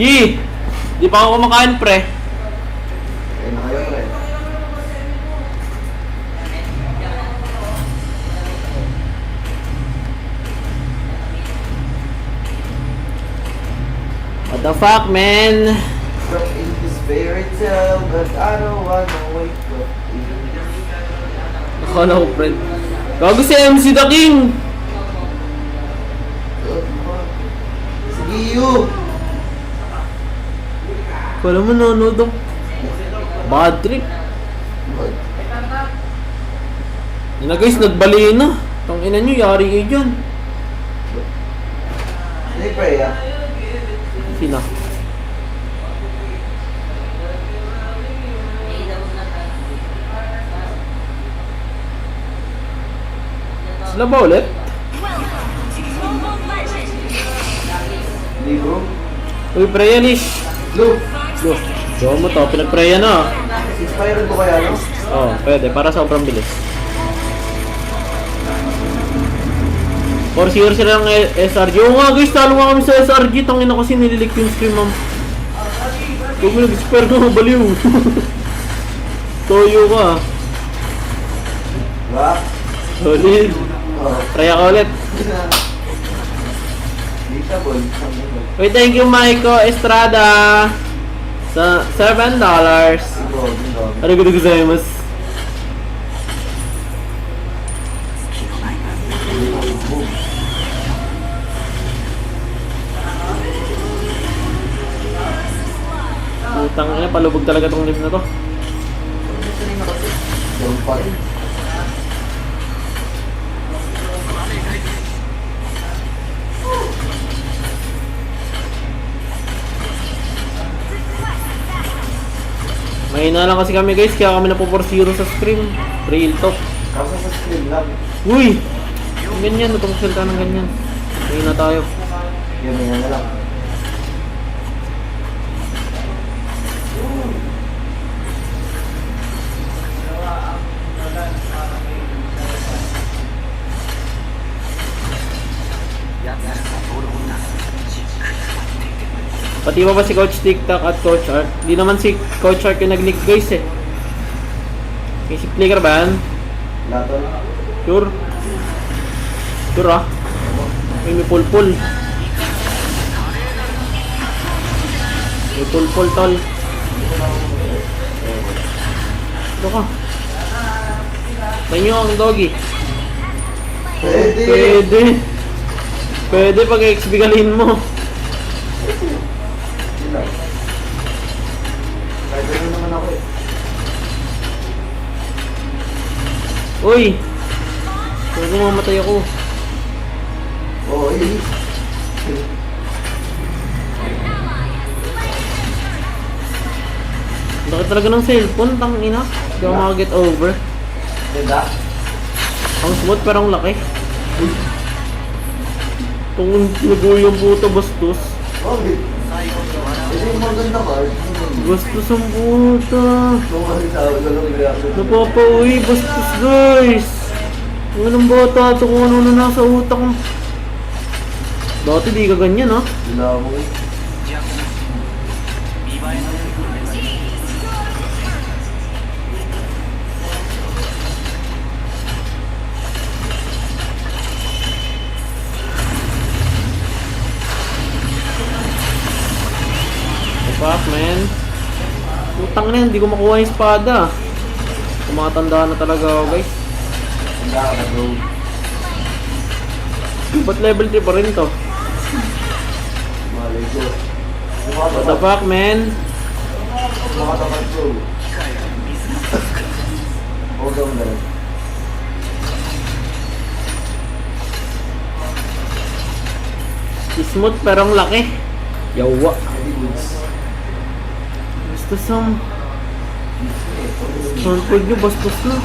Yee! Di pa ako kumakain, pre. Ayun na kayo, pre. What the fuck, man? Stuck in this fairy tale, but I don't wanna wake up. Akala ko, friend. Gago si MC The King! Sige, you! Wala mo nanonood ang bad trip. Yun na guys, nagbali na. Tangina nyo, yari kayo dyan. Hindi, pre, ah. Sina? Sila ba ulit? Hindi, bro. Uy, Preyanish! Look! Look, show mo to, pinag-preya na. Inspired ko kaya, no? Oo, pwede, para sobrang bilis. 4-0 sila ng SRG. Oo nga guys, talo nga kami sa SRG. Tangina kasi nililik yung screen, ma'am. Huwag mo nag-spare ka, baliw. Toyo ka. Diba? Solid. Oh. Trya ka ulit. Beatable. Wait, thank you, Maiko Estrada. Sa $7. Arigatou gozaimasu. Putang ina, palubog talaga tong live na to. Yung pa rin. Mahina lang kasi kami guys, kaya kami na po 4-0 sa screen. Real talk. Kaso sa screen lang. Uy! Ang ganyan, natungkol ka ng ganyan. Mahina tayo. Yan, yan na lang. Pati ba si Coach TikTok at Coach Art? Di naman si Coach Art yung nag-leak guys eh. May si Flicker ba yan? Laton. Sure? Sure ah? May pulpul. May pulpul tol. Ito ka. Tanyo ang doggy. Pwede. Pwede. Pwede pag XP galin mo. Sila. Kahit ano naman ako eh. Uy! Pwede mamatay ako. Oo, eh. Laki talaga ng cellphone, tangina. Hindi ako makaget over. Ganda. Ang smooth pero ang laki. Itong naguyong puto bastos. Oh, di. Ito yung maganda card. Bastos ang puta. Kung ano sa lalong reaction. Napapauwi, bastos guys. Ang anong bata ito kung ano na nasa utak mo. Dati di ka ganyan ha. Wala mo eh. Fuck man. Putang na yan, hindi ko makuha yung espada. Tumatanda na talaga ako guys. Handa ka na bro. Ba't level 3 pa rin to? Malay ko. What the fuck man? Makatapat bro. Huwag kang ganun. Smooth pero ang laki. Yawa. Hindi goods. Bastos ang... Surford nyo, bastos na.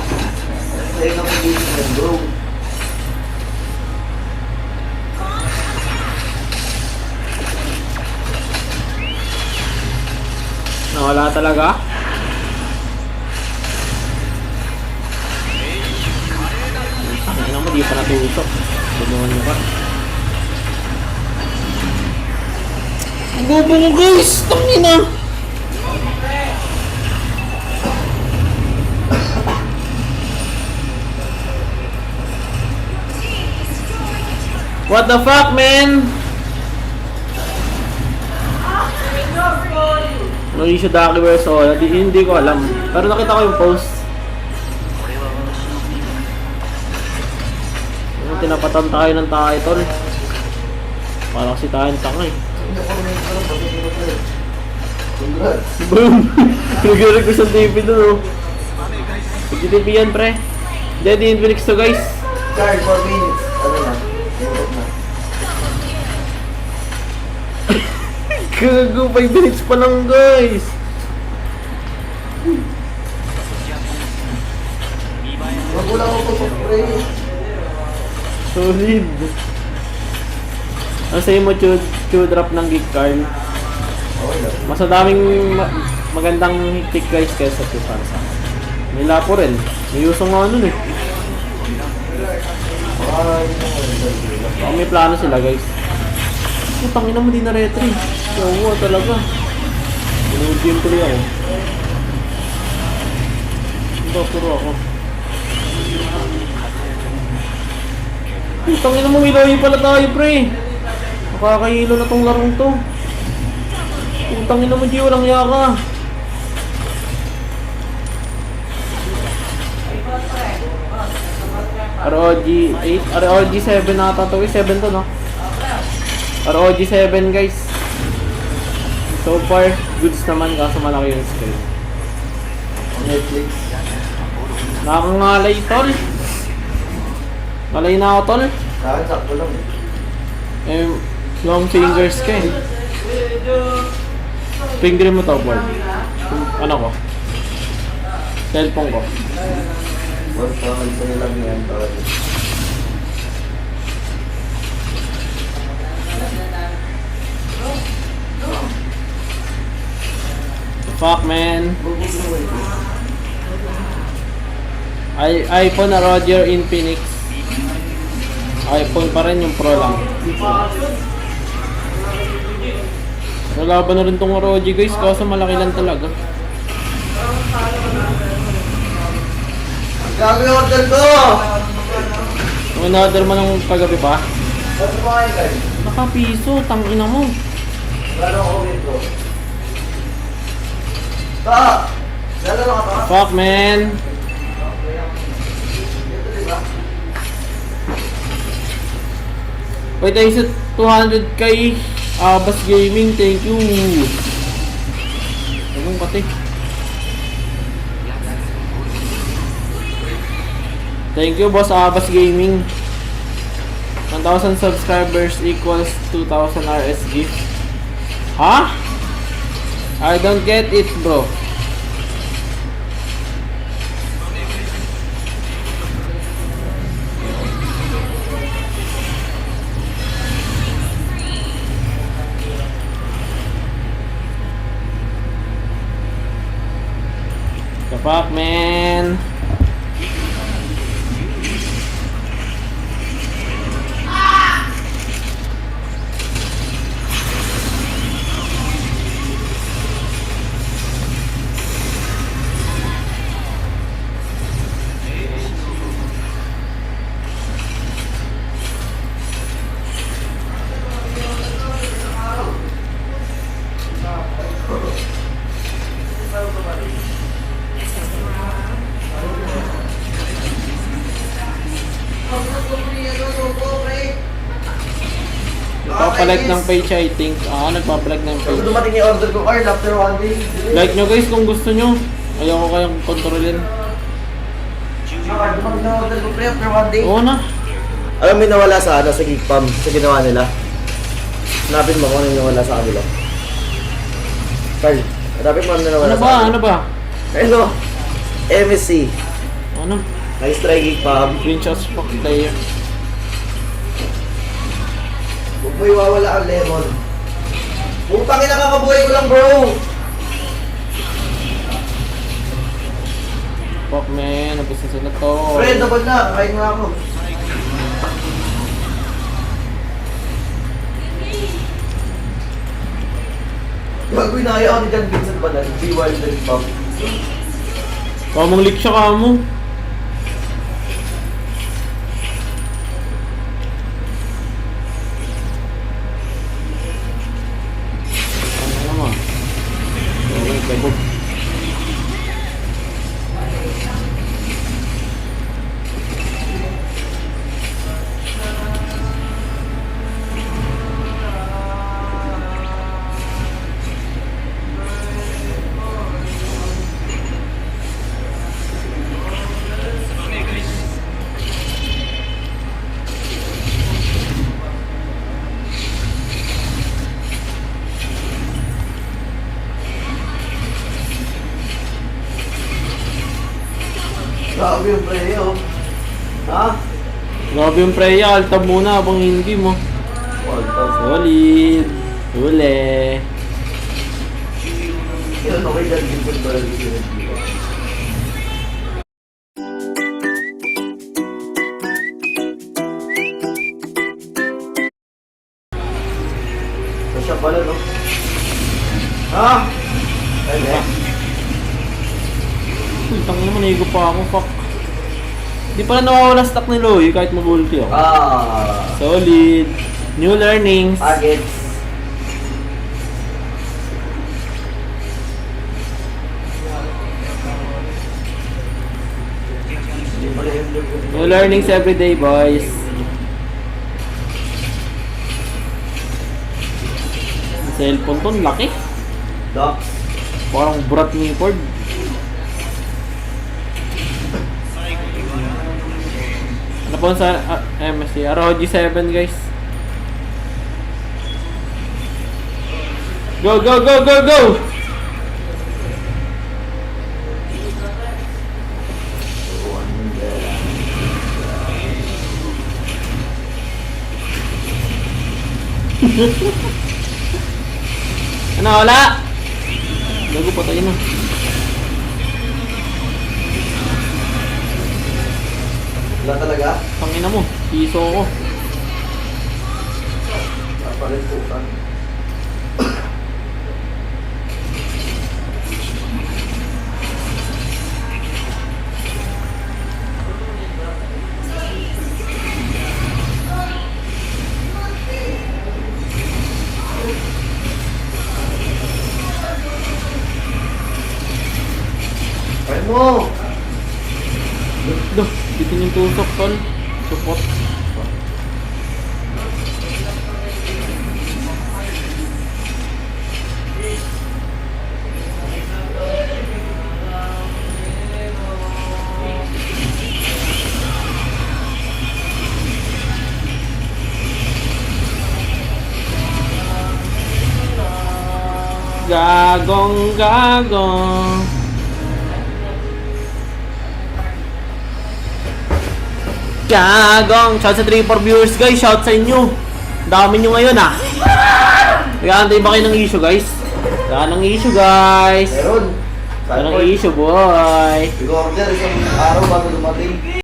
Sa'yo na mag-isip yan bro. Nawala talaga? Ano mo, di pa natutok. Tulungan nyo pa. Ang bobo ko guys! Tangina! What the fuck, man? No issue Daki vs. Ola. Hindi ko alam. Pero nakita ko yung post. Yung tinapatan tayo ng title. Para kasi tayong tanga eh. Congrats. Boom! Nag-record ko sa TV dun oh. Pag-TV yan pre. Dead Infinix to guys. Charge 4 minutes. Ano na? Iurot na. Gago, 5 minutes pa lang guys. Magulang ko po pre. Solid. Ang sa'yo mo drop ng geek card. Okay lang. Mas madaming magandang tick guys kaysa para sa akin. May lapo rin. May usong nga nun eh. Baka may plano sila guys. Putang ina mo di na retry. Oo talaga. Pinag-game tuloy ako. Ito puro ako. Putang ina mo, Miloy pala tayo pre. Nakakahilo na tong larong to. Putang ina mo, G, walang yaka. ROG 8, ROG 7 nata to. 7 to no? ROG 7 guys. So far, goods naman kaso malaki yung screen. Netflix. Nakakangalay tol. Malay na ako tol. Sa akin, sakto lang eh. Eh, long fingers ka eh. Finger mo to, board. Ano ko? Cellphone ko. Boss, tawag ko nilang yan. Tawag. Fuck man. iPhone na Roger Infinix. iPhone pa rin yung Pro lang. Nalaban na rin tong ROG guys, kaso malaki lang talaga. Gagawin order ko! In-order mo ng kagabi pa? Ba't kumain ka? Nakapiso, tangina mo. Lalo ako dito. Ta! Lalo ka ta? Fuck man. Dito diba? Wait, tayo sa 200k Abas Gaming, thank you. Anong pati? Thank you boss Abas Gaming. 1,000 subscribers equals 2,000 RS gift. Ha? I don't get it bro. The fuck man. Nagpapalag ng page I think. Nagpapalag ng So, page. dumating yung order ko, Carl, after 1 day. Like nyo guys kung gusto nyo. Ayoko kayong kontrolin. Carl, dumating yung order ko, pre, after 1 day. Oo na. Alam mo yung nawala sa ano, sa Geekpam, sa ginawa nila? Hanapin mo kung ano yung nawala sa kanila. Carl, hanapin mo ano yung nawala Ano sa ba? kanila. Ano ba? Ano? MSC. Ano? Nice try, Geekpam. Screenshots fuck player. Huwag mo iwawala ang lemon. Putang ina, kakabuhay ko lang, bro! Fuck man. Nabisa sila to. Fred, dabag na. Kain nga ako. Bago inaya ako ni John Vincent ba na? G-Wild and Pop. Kamang leak siya kamo. Ano naman? Okay, kabog. Grabe yung pre, oh. Ha? Grabe yung Freya, altab muna habang hindi mo. Solid. Huli. Kailan ako kay John Vincent ba? So siya pala, no? Ha? Ay, Tang naman, naigo pa ako, fuck. Di pala nawawala stock ni Loy kahit mag-ulti ako. Solid. New learnings. Agets. New learnings every day, boys. Ang cellphone to, laki. Doc. Parang brat ni Ford. Ano po sa MSC? ROG 7, guys. Go, go, go, go, go! Ano, wala? Gago, patayin na. Wala talaga? Tangina mo, piso ko. Papalit po ka. Kaya mo! Duh, bitin yung tusok, tol. Support. Gagong, gagong. Gagong! Shout sa 3-4 viewers, guys. Shout sa inyo. Dami nyo ngayon, ah. Nag-aantay ba kayo ng issue, guys? Wala ng issue, guys. Meron. Wala ng issue, boy. Big order, isang araw bago dumating.